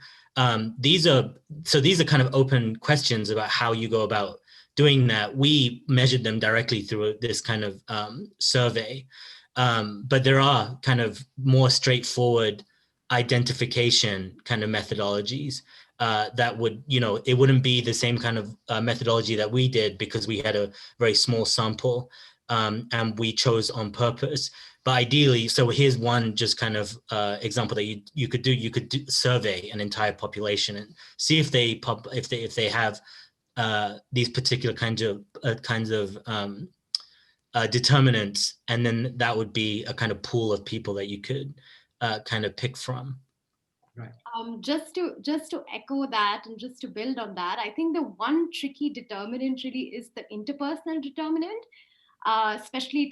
These are kind of open questions about how you go about doing that. We measured them directly through this kind of survey, but there are kind of more straightforward identification kind of methodologies that would, you know, it wouldn't be the same kind of methodology that we did, because we had a very small sample, and we chose on purpose. But ideally, so here's one just kind of example that you could do. You could survey an entire population and see if they have these particular kinds of determinants, and then that would be a kind of pool of people that you could kind of pick from. Right. Just to echo that and just to build on that, I think the one tricky determinant really is the interpersonal determinant, especially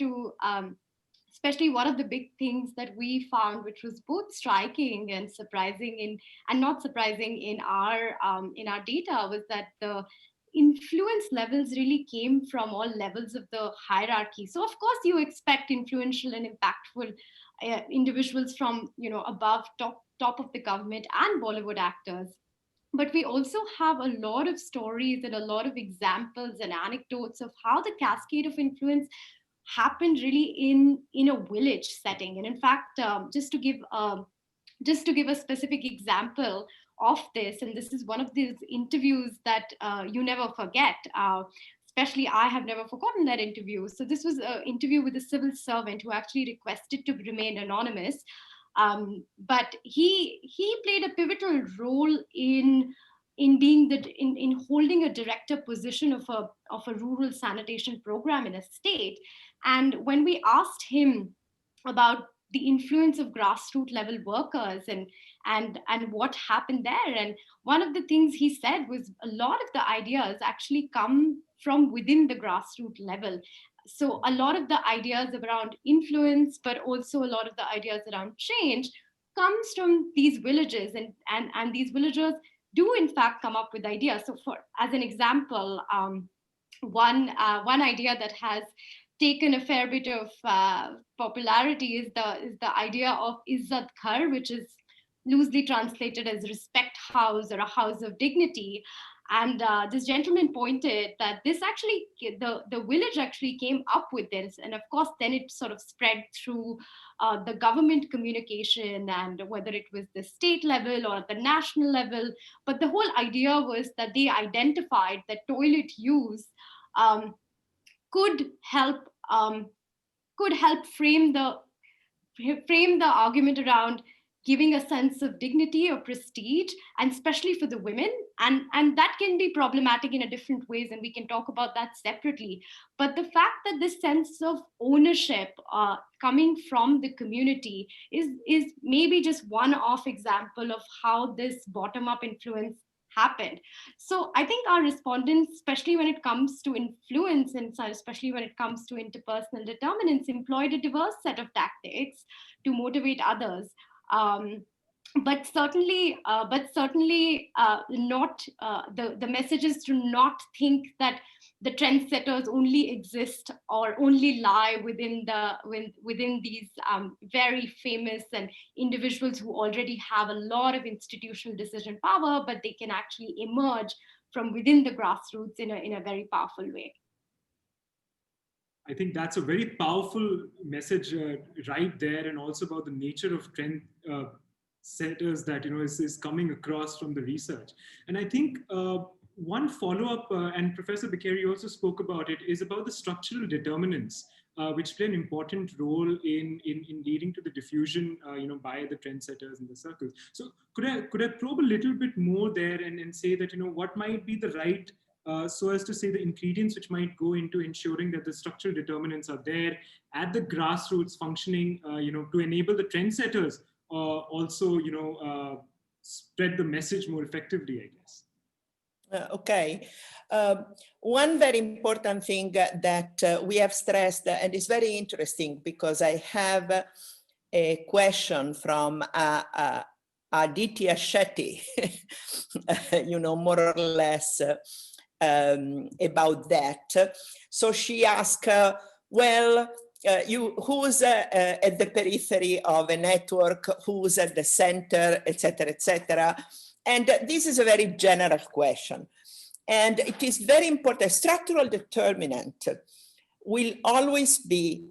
one of the big things that we found, which was both striking and surprising and not surprising in our data, was that the influence levels really came from all levels of the hierarchy. So of course you expect influential and impactful individuals from, you know, above top of the government and Bollywood actors. But we also have a lot of stories and a lot of examples and anecdotes of how the cascade of influence happened really in a village setting. And in fact, just to give a specific example of this, and this is one of these interviews that you never forget. Especially, I have never forgotten that interview. So this was an interview with a civil servant who actually requested to remain anonymous. But he played a pivotal role in being in holding a director position of a rural sanitation program in a state. And when we asked him about the influence of grassroots level workers and what happened there, and one of the things he said was a lot of the ideas actually come from within the grassroots level. So a lot of the ideas around influence, but also a lot of the ideas around change comes from these villages, and these villagers do in fact come up with ideas. So as an example, one idea that has taken a fair bit of popularity is the idea of Izzat Ghar, which is loosely translated as respect house or a house of dignity. And this gentleman pointed that this actually, the village actually came up with this. And of course, then it sort of spread through the government communication, and whether it was the state level or the national level. But the whole idea was that they identified that toilet use could help frame the argument around giving a sense of dignity or prestige, and especially for the women. And that can be problematic in a different ways, and we can talk about that separately. But the fact that this sense of ownership coming from the community is maybe just one-off example of how this bottom-up influence happened. So I think our respondents, especially when it comes to influence, and especially when it comes to interpersonal determinants, employed a diverse set of tactics to motivate others. But certainly not the message is to not think that the trendsetters only exist or only lie within these very famous and individuals who already have a lot of institutional decision power, but they can actually emerge from within the grassroots in a very powerful way. I think that's a very powerful message right there, and also about the nature of trend setters that is coming across from the research. And I think one follow-up, and Professor Beccari also spoke about it, is about the structural determinants, which play an important role in leading to the diffusion, by the trendsetters in the circles. So could I probe a little bit more there and say that what might be the right, so as to say, the ingredients which might go into ensuring that the structural determinants are there at the grassroots functioning, to enable the trendsetters also, spread the message more effectively, I guess. Okay. One very important thing that we have stressed, and is very interesting because I have a question from Aditya Shetty, more or less about that. So she asked, who's at the periphery of a network, who's at the center, etc., etc. And this is a very general question. And it is very important. Structural determinant will always be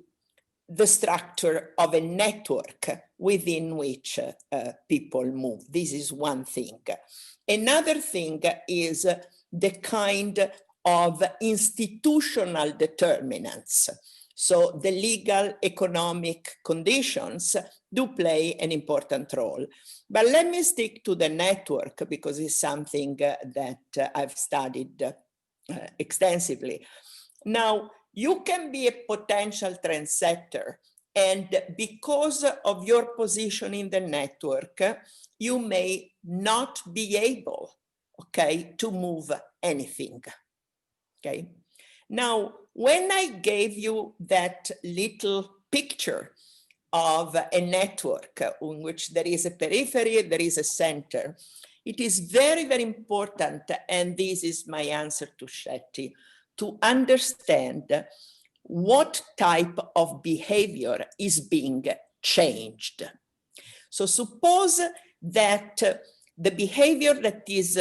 the structure of a network within which people move. This is one thing. Another thing is the kind of institutional determinants. So the legal economic conditions do play an important role. But let me stick to the network because it's something that I've studied extensively. Now, you can be a potential trendsetter, and because of your position in the network, you may not be able, to move anything, Now, when I gave you that little picture of a network in which there is a periphery, there is a center, it is very, very important, and this is my answer to Shetty, to understand what type of behavior is being changed. So suppose that the behavior that is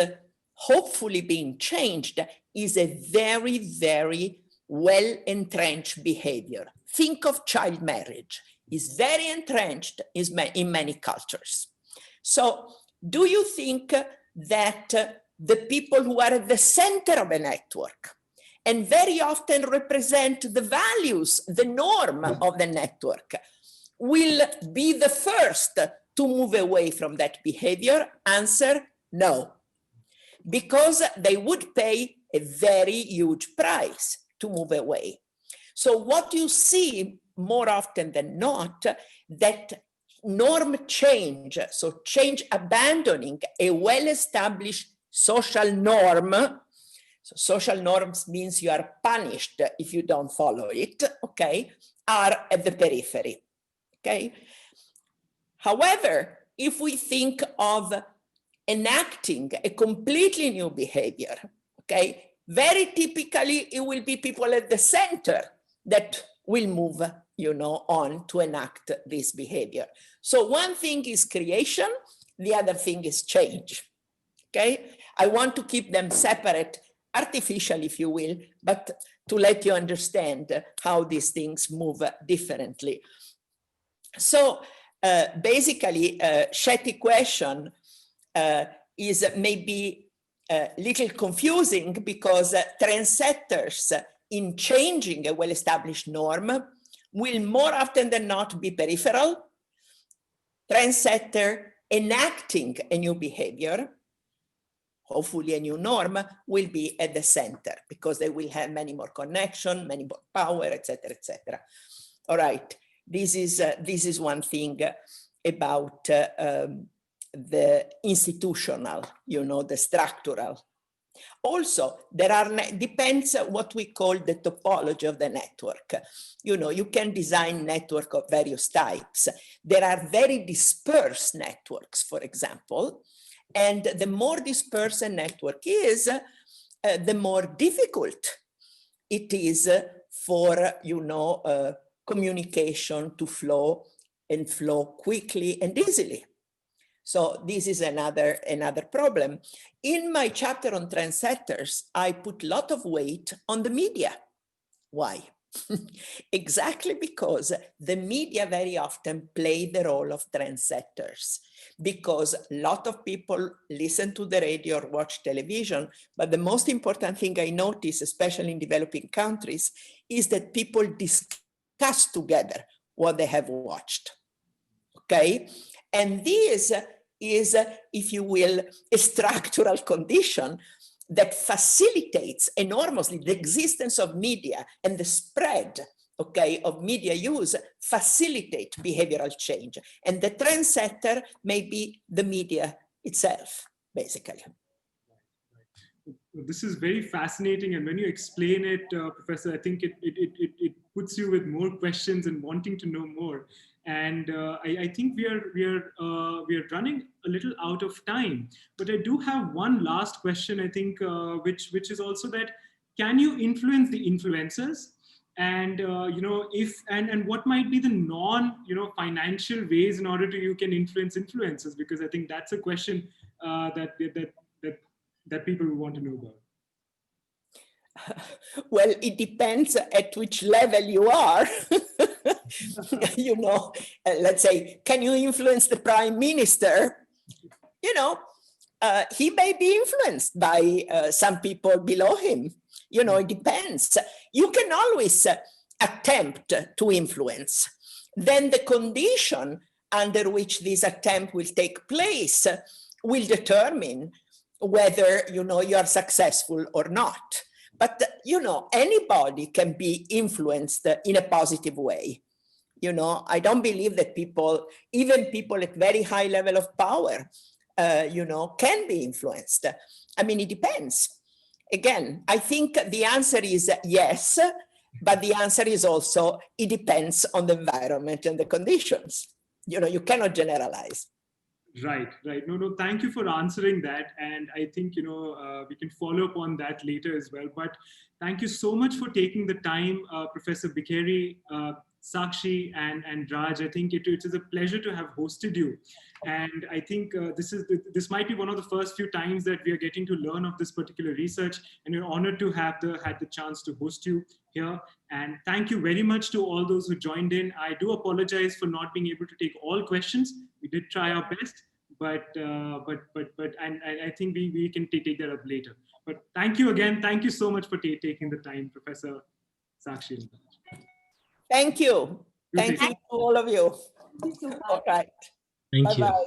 hopefully being changed is a very, very well-entrenched behavior. Think of child marriage. It's very entrenched in many cultures. So do you think that the people who are at the center of a network and very often represent the values, the norm of the network, will be the first to move away from that behavior? Answer, no, because they would pay a very huge price to move away. So what you see more often than not, that norm change, so change abandoning a well-established social norm. So social norms means you are punished if you don't follow it, okay, are at the periphery, okay? However, if we think of enacting a completely new behavior, okay, very typically it will be people at the center that will move, on to enact this behavior. So one thing is creation, the other thing is change, okay? I want to keep them separate, artificial if you will, but to let you understand how these things move differently. So basically, Shetty question is maybe a little confusing because trendsetters in changing a well-established norm will more often than not be peripheral. Trendsetter enacting a new behavior, hopefully a new norm, will be at the center because they will have many more connection, many more power, etc., etc. All right, this is one thing about the institutional, the structural. Also, there are, depends what we call the topology of the network. You can design network of various types. There are very dispersed networks, for example, and the more dispersed a network is, the more difficult it is for, communication to flow and flow quickly and easily. So this is another problem. In my chapter on trendsetters, I put a lot of weight on the media. Why? Exactly because the media very often play the role of trendsetters, because a lot of people listen to the radio or watch television, but the most important thing I notice, especially in developing countries, is that people discuss together what they have watched, okay? And this is, if you will, a structural condition that facilitates enormously the existence of media, and the spread, okay, of media use facilitate behavioral change. And the trendsetter may be the media itself, basically. This is very fascinating, and when you explain it, Professor, I think it puts you with more questions and wanting to know more. And I think we are running a little out of time. But I do have one last question, I think, which is also that, can you influence the influencers? And if and what might be the financial ways in order to you can influence influencers? Because I think that's a question that people will want to know about. Well, it depends at which level you are. Let's say, can you influence the prime minister? He may be influenced by some people below him. It depends. You can always attempt to influence. Then the condition under which this attempt will take place will determine whether, you are successful or not. But, anybody can be influenced in a positive way. I don't believe that even people at very high level of power, can be influenced. I mean, it depends. Again, I think the answer is yes, but the answer is also, it depends on the environment and the conditions. You cannot generalize. Right. No, thank you for answering that. And I think, we can follow up on that later as well. But thank you so much for taking the time, Professor Behaviourally, Sakshi and Raj. I think it is a pleasure to have hosted you. And I think this might be one of the first few times that we are getting to learn of this particular research, and we're honored to have had the chance to host you here. And thank you very much to all those who joined in. I do apologize for not being able to take all questions. We did try our best, but I think we can take that up later. But thank you again. Thank you so much for taking the time, Professor Sakshi. Thank you. Thank you to all of you. Thank you so much. All right. Thank you. Bye-bye.